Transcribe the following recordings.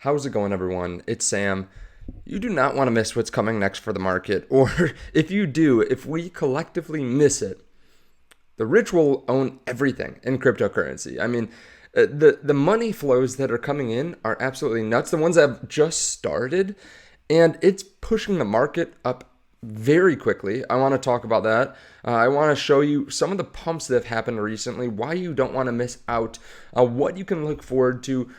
How's it going, everyone? It's Sam. You do not want to miss what's coming next for the market, or if you do, if we collectively miss it, the rich will own everything in cryptocurrency. I mean, the money flows that are coming in are absolutely nuts. The ones that have just started, and it's pushing the market up very quickly. I want to talk about that. I want to show you some of the pumps that have happened recently, why you don't want to miss out, what you can look forward to.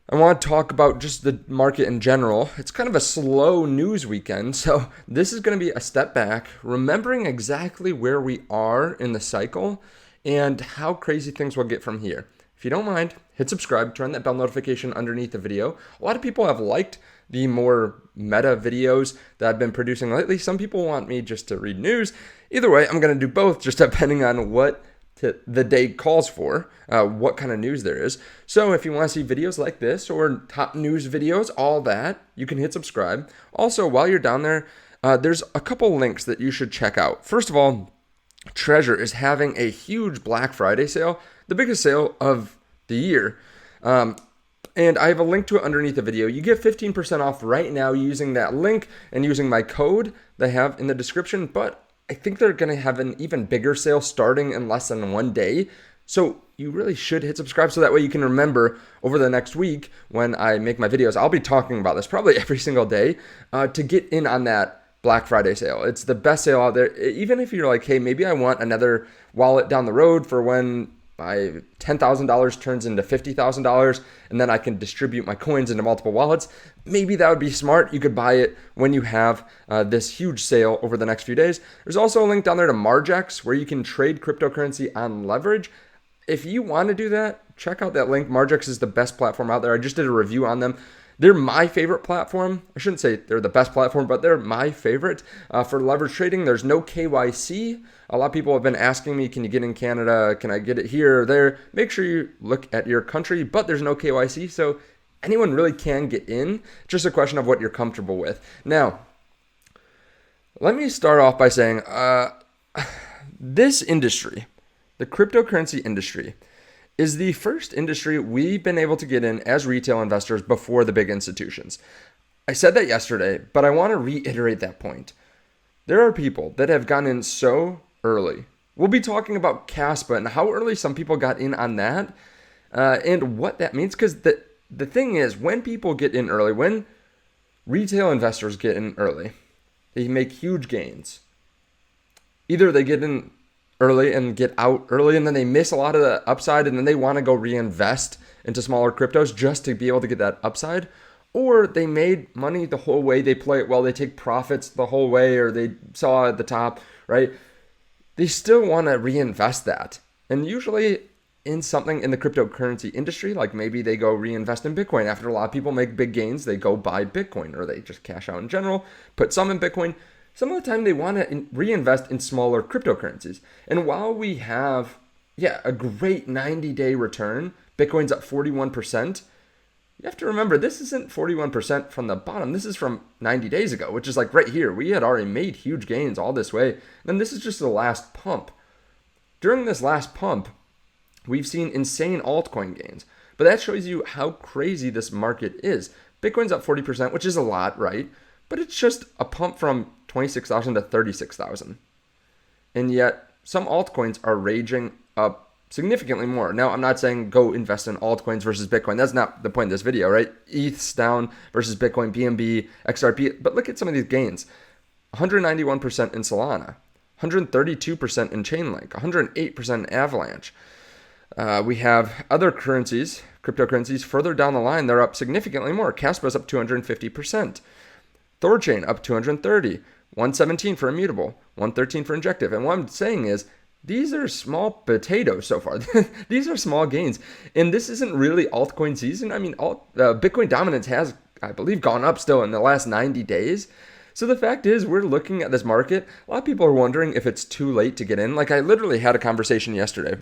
I want to talk about just the market in general. It's kind of a slow news weekend, so this is going to be a step back, remembering exactly where we are in the cycle and how crazy things will get from here. If you don't mind, hit subscribe, turn that bell notification underneath the video. A lot of people have liked the more meta videos that I've been producing lately. Some people want me just to read news. Either way, I'm going to do both, just depending on what the day calls for, what kind of news there is. So if you want to see videos like this or top news videos, all that, you can hit subscribe. Also, while you're down there, there's a couple links that you should check out. First of all, Treasure is having a huge Black Friday sale, the biggest sale of the year. And I have a link to it underneath the video. You get 15% off right now using that link and using my code they have in the description, but I think they're going to have an even bigger sale starting in less than one day. So you really should hit subscribe so that way you can remember over the next week when I make my videos. I'll be talking about this probably every single day to get in on that Black Friday sale. It's the best sale out there. Even if you're like, hey, maybe I want another wallet down the road for when my $10,000 turns into $50,000 and then I can distribute my coins into multiple wallets. Maybe that would be smart. You could buy it when you have this huge sale over the next few days. There's also a link down there to Margex where you can trade cryptocurrency on leverage. If you want to do that, check out that link. Margex is the best platform out there. I just did a review on them. They're my favorite platform. I shouldn't say they're the best platform, but they're my favorite for leverage trading. There's no KYC. A lot of people have been asking me, can you get in Canada? Can I get it here or there? Make sure you look at your country, but there's no KYC. So anyone really can get in. Just a question of what you're comfortable with. Now, let me start off by saying this industry, the cryptocurrency industry, is the first industry we've been able to get in as retail investors before the big institutions. I said that yesterday, but I want to reiterate that point. There are people that have gone in so early. We'll be talking about Caspa and how early some people got in on that and what that means. Because the thing is, when people get in early, when retail investors get in early, they make huge gains. Either they get in early and get out early, and then they miss a lot of the upside, and then they want to go reinvest into smaller cryptos just to be able to get that upside. Or they made money the whole way, they play it well, they take profits the whole way, or they saw at the top, right? They still want to reinvest that. And usually in something in the cryptocurrency industry, like maybe they go reinvest in Bitcoin. After a lot of people make big gains, they go buy Bitcoin, or they just cash out in general, put some in Bitcoin. Some of the time they want to reinvest in smaller cryptocurrencies. And while we have, a great 90-day return, Bitcoin's up 41%, you have to remember this isn't 41% from the bottom. This is from 90 days ago, which is like right here. We had already made huge gains all this way. And this is just the last pump. During this last pump, we've seen insane altcoin gains. But that shows you how crazy this market is. Bitcoin's up 40%, which is a lot, right? But it's just a pump from 26,000 to 36,000. And yet some altcoins are raging up significantly more. Now, I'm not saying go invest in altcoins versus Bitcoin. That's not the point of this video, right? ETH's down versus Bitcoin, BNB, XRP. But look at some of these gains. 191% in Solana, 132% in Chainlink, 108% in Avalanche. We have other currencies, cryptocurrencies, further down the line. They're up significantly more. Caspa's up 250%. Thorchain up 230, 117 for immutable, 113 for injective. And what I'm saying is these are small potatoes so far. These are small gains. And this isn't really altcoin season. I mean, Bitcoin dominance has, I believe, gone up still in the last 90 days. So the fact is, we're looking at this market. A lot of people are wondering if it's too late to get in. Like I literally had a conversation yesterday.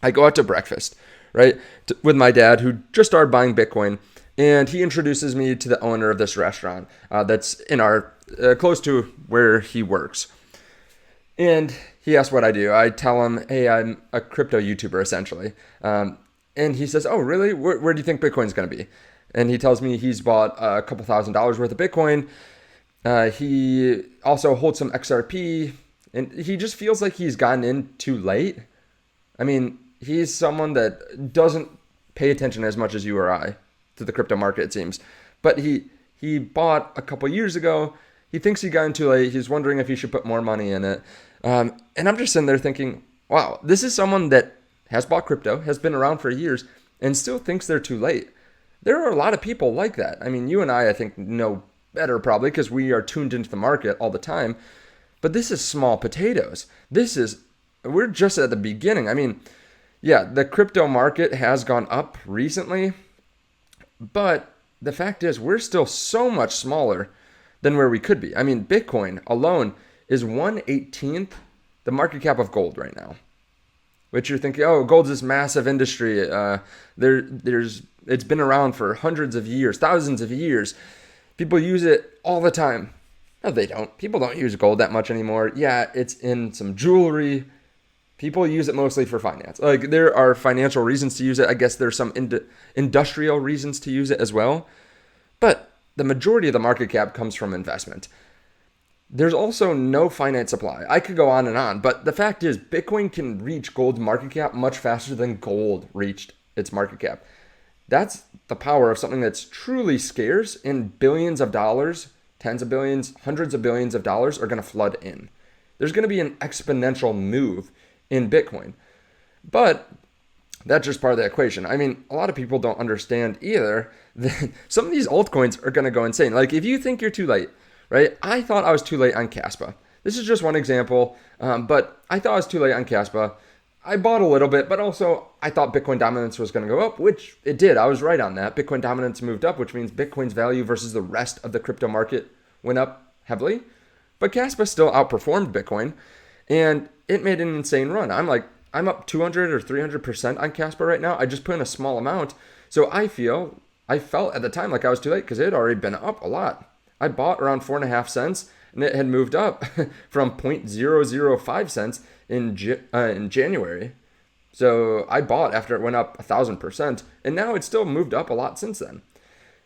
I go out to breakfast, right, with my dad who just started buying Bitcoin. And he introduces me to the owner of this restaurant that's in our close to where he works. And he asks what I do. I tell him, hey, I'm a crypto YouTuber, essentially. And he says, oh, really? Where do you think Bitcoin's going to be? and he tells me he's bought a couple $1,000s worth of Bitcoin. He also holds some XRP, and he just feels like he's gotten in too late. I mean, he's someone that doesn't pay attention as much as you or I to the crypto market, it seems. But he bought a couple years ago. He thinks he got in too late. He's wondering if he should put more money in it. And I'm just sitting there thinking, wow, this is someone that has bought crypto, has been around for years, and still thinks they're too late. There are a lot of people like that. I mean, you and I think, know better probably because we are tuned into the market all the time. But this is small potatoes. We're just at the beginning. I mean, yeah, the crypto market has gone up recently, but the fact is we're still so much smaller than where we could be. I mean, Bitcoin alone is 1/18th the market cap of gold right now. Which you're thinking, oh, gold's this massive industry. It's been around for hundreds of years, thousands of years. People use it all the time. No, they don't. People don't use gold that much anymore. Yeah, it's in some jewelry. People use it mostly for finance. Like, there are financial reasons to use it. I guess there's some industrial reasons to use it as well. But the majority of the market cap comes from investment. There's also no finite supply. I could go on, but the fact is Bitcoin can reach gold's market cap much faster than gold reached its market cap. That's the power of something that's truly scarce, and billions of dollars, tens of billions, hundreds of billions of dollars are going to flood in. There's going to be an exponential move in Bitcoin. But that's just part of the equation. I mean, a lot of people don't understand either that some of these altcoins are going to go insane. Like, if you think you're too late, right? I thought I was too late on Caspa. This is just one example, but I thought I was too late on Caspa. I bought a little bit, but also I thought Bitcoin dominance was going to go up, which it did. I was right on that. Bitcoin dominance moved up, which means Bitcoin's value versus the rest of the crypto market went up heavily. But Caspa still outperformed Bitcoin, and it made an insane run. I'm up 200 or 300% on Caspa right now. I just put in a small amount. So I felt at the time like I was too late because it had already been up a lot. I bought around 4.5 cents, and it had moved up from 0.005 cents in January. So I bought after it went up 1,000%, and now it's still moved up a lot since then.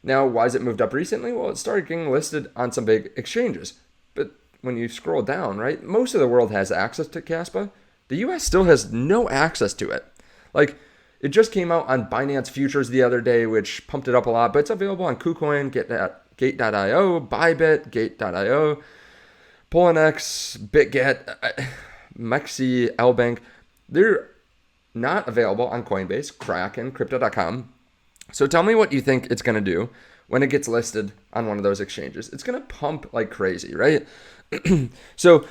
Now, why has it moved up recently? Well, it started getting listed on some big exchanges. But when you scroll down, right, most of the world has access to Caspa. The US still has no access to it. Like, it just came out on Binance Futures the other day, which pumped it up a lot, but it's available on KuCoin, Gate.io, Bybit, Gate.io, Poloniex, BitGet, Mexi, LBank. They're not available on Coinbase, Kraken, Crypto.com. So tell me what you think it's going to do when it gets listed on one of those exchanges. It's going to pump like crazy, right? So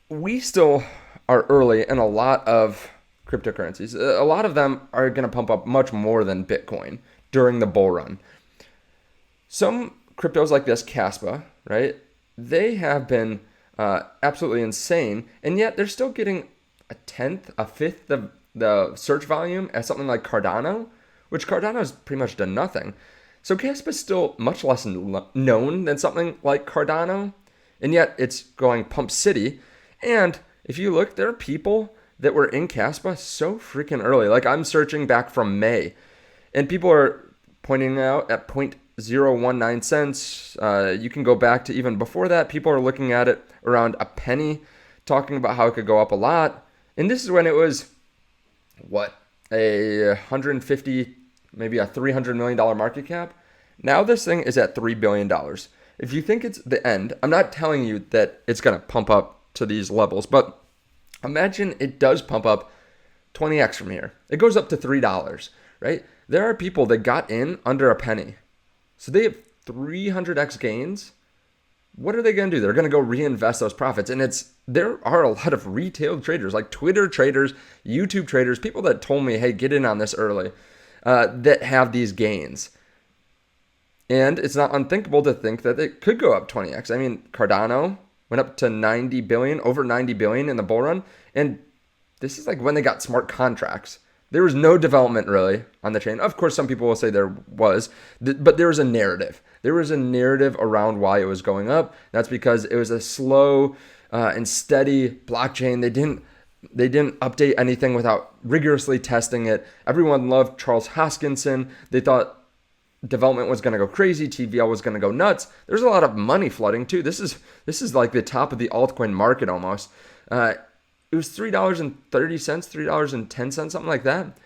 we still are early in a lot of cryptocurrencies. A lot of them are going to pump up much more than Bitcoin during the bull run. Some cryptos like this, Caspa, right? They have been absolutely insane, and yet they're still getting a fifth of the search volume as something like Cardano, which Cardano has pretty much done nothing. So Caspa is still much less known than something like Cardano, and yet it's going pump city. And if you look, there are people that were in Caspa so freaking early. Like, I'm searching back from May, and people are pointing out at 0.019 cents. You can go back to even before that. People are looking at it around a penny, talking about how it could go up a lot. And this is when it was, a 150, maybe a $300 million market cap. Now this thing is at $3 billion. If you think it's the end, I'm not telling you that it's going to pump up to these levels, but imagine it does pump up 20x from here. It goes up to $3, right? There are people that got in under a penny. So they have 300x gains. What are they going to do? They're going to go reinvest those profits. And there are a lot of retail traders, like Twitter traders, YouTube traders, people that told me, hey, get in on this early, that have these gains. And it's not unthinkable to think that it could go up 20x. I mean, Cardano went up to 90 billion, over 90 billion in the bull run. And this is like when they got smart contracts. There was no development really on the chain. Of course, some people will say there was, but there was a narrative. There was a narrative around why it was going up. That's because it was a slow and steady blockchain. They didn't update anything without rigorously testing it. Everyone loved Charles Hoskinson. They thought development was going to go crazy. TVL was going to go nuts. There's a lot of money flooding too. This is like the top of the altcoin market almost. It was $3.30, $3.10, something like that.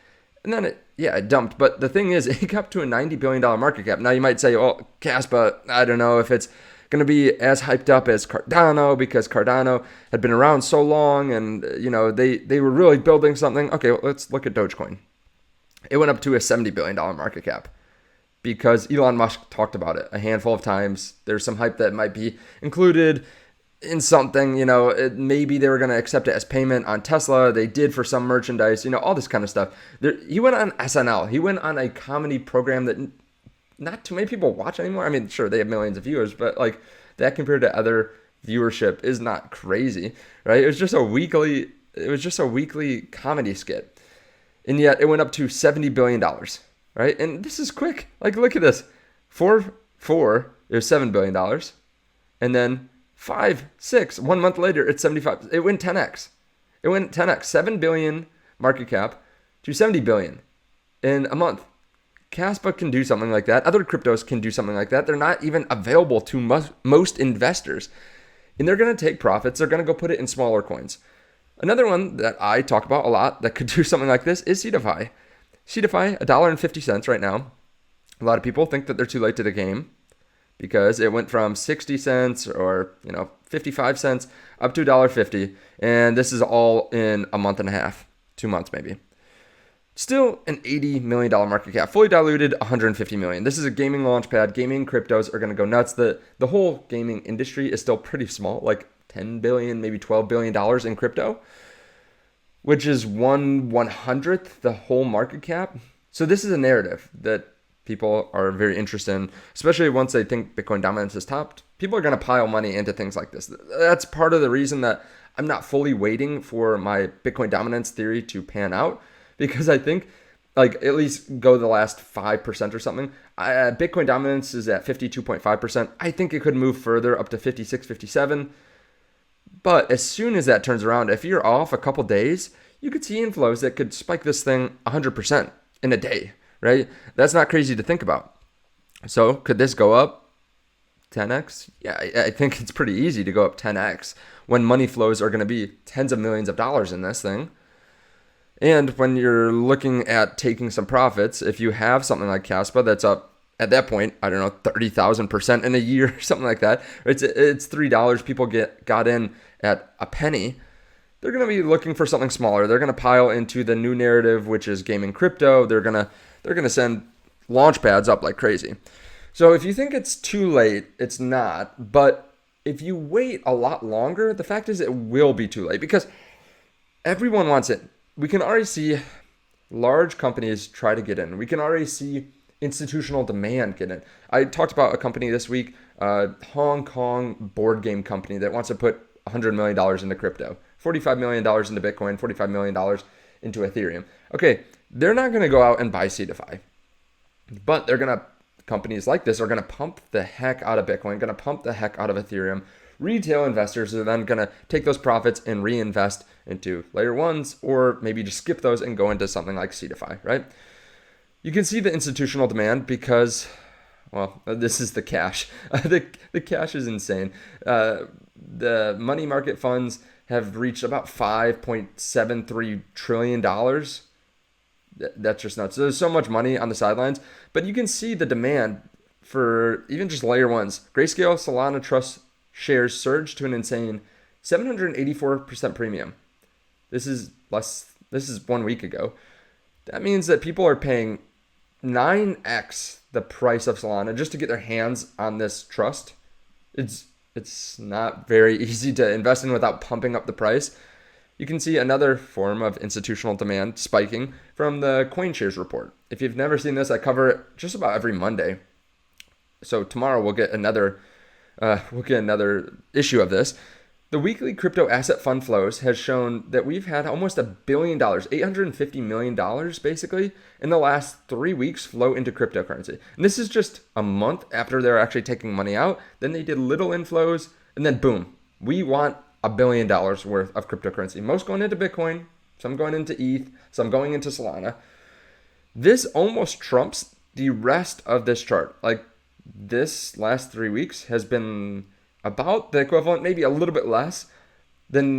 And then it dumped. But the thing is, it got to a $90 billion market cap. Now you might say, oh, Caspa, I don't know if it's going to be as hyped up as Cardano, because Cardano had been around so long and, they were really building something. Okay, well, let's look at Dogecoin. It went up to a $70 billion market cap because Elon Musk talked about it a handful of times. There's some hype that might be included in something, maybe they were going to accept it as payment on Tesla. They did for some merchandise, all this kind of stuff. He went on SNL. He went on a comedy program that not too many people watch anymore. I mean, sure, they have millions of viewers, but like that compared to other viewership is not crazy, right? It was just a weekly comedy skit. And yet it went up to $70 billion, right? And this is quick. Like, look at this. 4, it was $7 billion. And then 5, 6, 1 month later, it's 75. It went 10x. 7 billion market cap to 70 billion in a month. Caspa can do something like that. Other cryptos can do something like that. They're not even available to most investors. And they're going to take profits. They're going to go put it in smaller coins. Another one that I talk about a lot that could do something like this is CDFI. CDFI, $1.50 right now. A lot of people think that they're too late to the game, because it went from 60 cents or 55 cents up to $1.50, and this is all in a month and a half, 2 months maybe. Still an $80 million market cap, fully diluted $150 million. This is a gaming launchpad. Gaming cryptos are going to go nuts. The whole gaming industry is still pretty small, like $10 billion, maybe $12 billion in crypto, which is 1/100th the whole market cap. So this is a narrative that people are very interested in, especially once they think Bitcoin dominance is topped. People are going to pile money into things like this. That's part of the reason that I'm not fully waiting for my Bitcoin dominance theory to pan out, because I think, like, at least go the last 5% or something. Bitcoin dominance is at 52.5%. I think it could move further up to 56, 57. But as soon as that turns around, if you're off a couple days, you could see inflows that could spike this thing 100% in a day. Right? That's not crazy to think about. So could this go up 10x? Yeah, I think it's pretty easy to go up 10x when money flows are going to be tens of millions of dollars in this thing. And when you're looking at taking some profits, if you have something like Caspa that's up at that point, I don't know, 30,000% in a year or something like that. It's $3. People got in at a penny. They're going to be looking for something smaller. They're going to pile into the new narrative, which is gaming crypto. They're going to send launch pads up like crazy. So if you think it's too late, it's not. But if you wait a lot longer, the fact is it will be too late, because everyone wants it. We can already see large companies try to get in. We can already see institutional demand get in. I talked about a company this week, a Hong Kong board game company that wants to put $100 million into crypto, $45 million into Bitcoin, $45 million into Ethereum. Okay, they're not going to go out and buy CDFI, but companies like this are going to pump the heck out of Bitcoin, going to pump the heck out of Ethereum. Retail investors are then going to take those profits and reinvest into layer ones, or maybe just skip those and go into something like CDFI, right? You can see the institutional demand because, well, this is the cash. The cash is insane. The money market funds have reached about $5.73 trillion. That's just nuts. So there's so much money on the sidelines, but you can see the demand for even just layer ones. Grayscale Solana Trust shares surged to an insane 784% premium. This is 1 week ago. That means that people are paying 9x the price of Solana just to get their hands on this trust. It's not very easy to invest in without pumping up the price. You can see another form of institutional demand spiking from the CoinShares report. If you've never seen this, I cover it just about every Monday. So tomorrow we'll get another issue of this. The weekly crypto asset fund flows has shown that we've had almost $1 billion, $850 million basically, in the last 3 weeks flow into cryptocurrency. And this is just a month after they're actually taking money out. Then they did little inflows, and then boom, we want $1 billion worth of cryptocurrency. Most going into Bitcoin, some going into ETH, some going into Solana. This almost trumps the rest of this chart, like this last 3 weeks, has been about the equivalent, maybe a little bit less than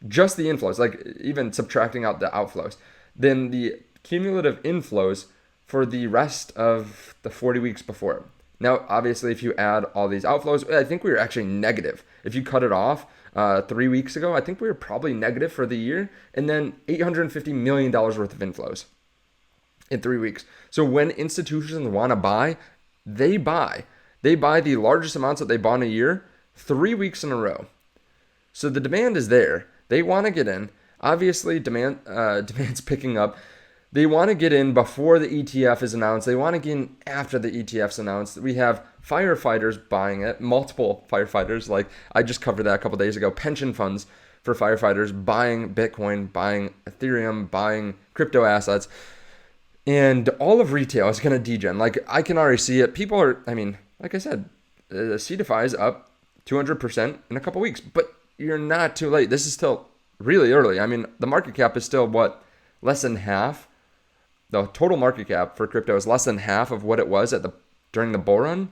just the inflows, like even subtracting out the outflows, than the cumulative inflows for the rest of the 40 weeks before. Now, obviously, if you add all these outflows, I think we were actually negative. If you cut it off 3 weeks ago, I think we were probably negative for the year, and then $850 million worth of inflows in 3 weeks. So when institutions want to buy, they buy. They buy the largest amounts that they bought in a year 3 weeks in a row. So the demand is there. They want to get in. Obviously, demand's picking up. They want to get in before the ETF is announced. They want to get in after the ETF's announced. We have firefighters buying it, multiple firefighters. Like I just covered that a couple days ago. Pension funds for firefighters buying Bitcoin, buying Ethereum, buying crypto assets. And all of retail is going to degen. Like I can already see it. People are, like I said, CDFI is up 200% in a couple weeks. But you're not too late. This is still really early. The market cap is still less than half. The total market cap for crypto is less than half of what it was during the bull run.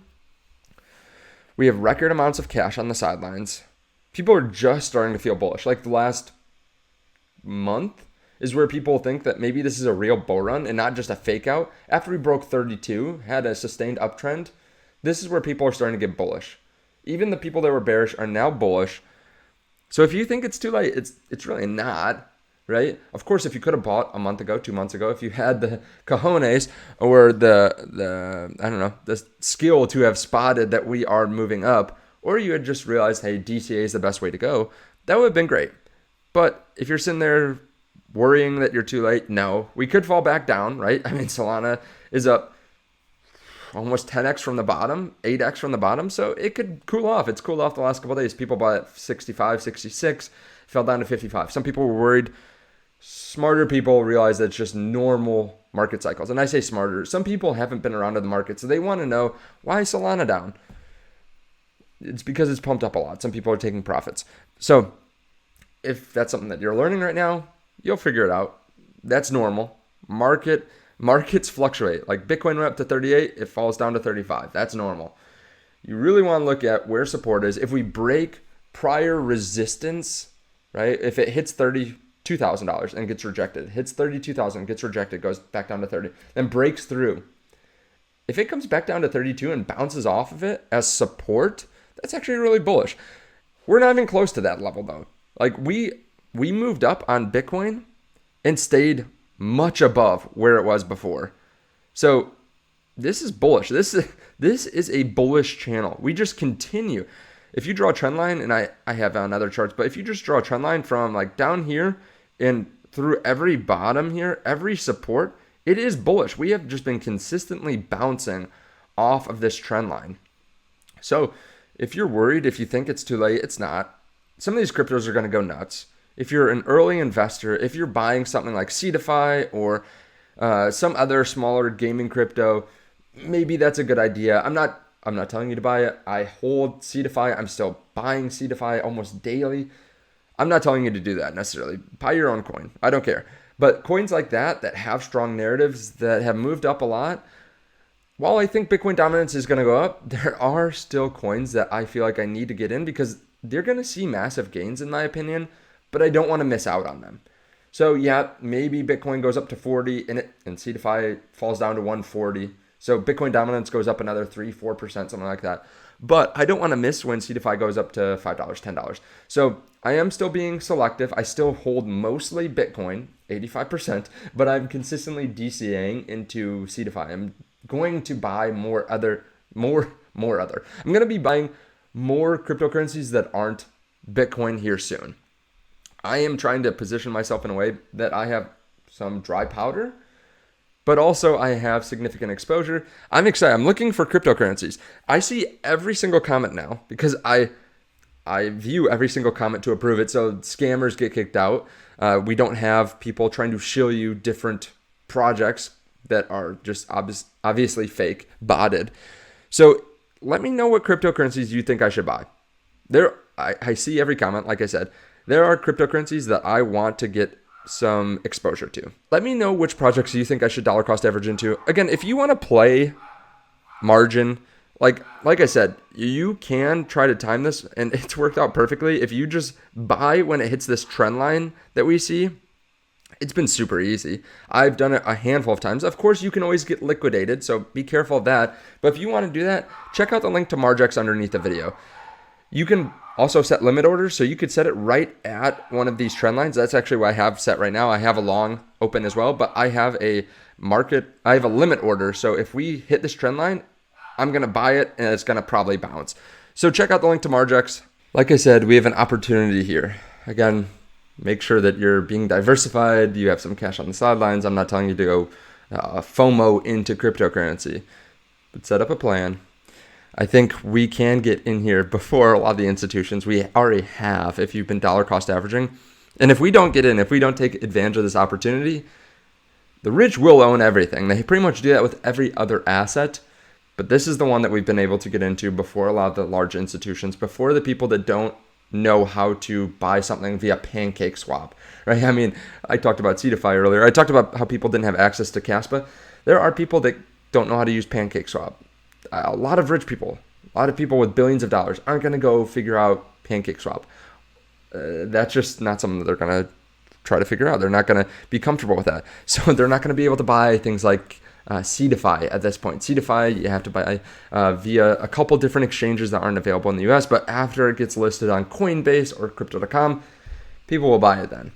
We have record amounts of cash on the sidelines. People are just starting to feel bullish. Like the last month is where people think that maybe this is a real bull run and not just a fake out. After we broke 32, had a sustained uptrend, this is where people are starting to get bullish. Even the people that were bearish are now bullish. So if you think it's too late, it's really not. Right? Of course, if you could have bought a month ago, 2 months ago, if you had the cojones or the skill to have spotted that we are moving up, or you had just realized, hey, DCA is the best way to go, that would have been great. But if you're sitting there worrying that you're too late, no, we could fall back down, right? Solana is up almost 10x from the bottom, 8x from the bottom, so it could cool off. It's cooled off the last couple of days. People bought at 65, 66, fell down to 55. Some people were worried. Smarter people realize that it's just normal market cycles. And I say smarter. Some people haven't been around in the market, so they want to know, why is Solana down? It's because it's pumped up a lot. Some people are taking profits. So if that's something that you're learning right now, you'll figure it out. That's normal. Markets fluctuate. Like Bitcoin went up to 38, it falls down to 35. That's normal. You really want to look at where support is. If we break prior resistance, right? If it hits $32,000 and gets rejected, hits 32,000, gets rejected, goes back down to 30, then breaks through. If it comes back down to 32 and bounces off of it as support, that's actually really bullish. We're not even close to that level though. Like we moved up on Bitcoin and stayed much above where it was before. So this is bullish. This is a bullish channel. We just continue. If you draw a trend line, and I have on other charts, but if you just draw a trend line from like down here and through every bottom here, every support, it is bullish. We have just been consistently bouncing off of this trend line. So if you're worried, if you think it's too late, it's not. Some of these cryptos are going to go nuts. If you're an early investor, if you're buying something like CDFI or some other smaller gaming crypto, maybe that's a good idea. I'm not telling you to buy it. I hold CDFI. I'm still buying CDFI almost daily. I'm not telling you to do that necessarily. Buy your own coin. I don't care. But coins like that have strong narratives, that have moved up a lot, while I think Bitcoin dominance is going to go up, there are still coins that I feel like I need to get in because they're going to see massive gains in my opinion, but I don't want to miss out on them. So yeah, maybe Bitcoin goes up to 40 and CDFI falls down to 140. So Bitcoin dominance goes up another 3-4%, something like that. But I don't want to miss when CDFI goes up to $5, $10. So I am still being selective. I still hold mostly Bitcoin, 85%, but I'm consistently DCAing into CDFI. I'm going to buy more other. I'm going to be buying more cryptocurrencies that aren't Bitcoin here soon. I am trying to position myself in a way that I have some dry powder, but also I have significant exposure. I'm excited. I'm looking for cryptocurrencies. I see every single comment now because I view every single comment to approve it. So scammers get kicked out. We don't have people trying to shill you different projects that are just obviously fake, botted. So let me know what cryptocurrencies you think I should buy. I see every comment, like I said. There are cryptocurrencies that I want to get some exposure to. Let me know which projects you think I should dollar cost average into. Again, if you want to play margin, like I said, you can try to time this, and it's worked out perfectly. If you just buy when it hits this trend line that we see, it's been super easy. I've done it a handful of times. Of course, you can always get liquidated, so be careful of that. But if you want to do that, check out the link to Margex underneath the video. You can also set limit orders, so you could set it right at one of these trend lines. That's actually what I have set right now. I have a long open as well, but I have a limit order. So if we hit this trend line, I'm going to buy it, and it's going to probably bounce. So check out the link to Margex. Like I said, we have an opportunity here. Again, make sure that you're being diversified. You have some cash on the sidelines. I'm not telling you to go FOMO into cryptocurrency, but set up a plan. I think we can get in here before a lot of the institutions. We already have, if you've been dollar cost averaging. And if we don't get in, if we don't take advantage of this opportunity, the rich will own everything. They pretty much do that with every other asset. But this is the one that we've been able to get into before a lot of the large institutions, before the people that don't know how to buy something via pancake swap, right? I mean, I talked about Cetify earlier. I talked about how people didn't have access to Caspa. There are people that don't know how to use pancake swap. A lot of rich people, a lot of people with billions of dollars aren't going to go figure out pancake swap. That's just not something that they're going to try to figure out. They're not going to be comfortable with that. So they're not going to be able to buy things like Cetify at this point. Cetify, you have to buy via a couple different exchanges that aren't available in the US, but after it gets listed on Coinbase or Crypto.com, people will buy it then.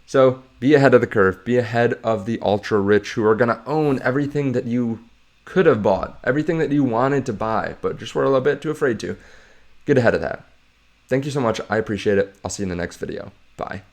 So be ahead of the curve. Be ahead of the ultra rich who are going to own everything that you could have bought, everything that you wanted to buy, but just were a little bit too afraid to. Get ahead of that. Thank you so much. I appreciate it. I'll see you in the next video. Bye.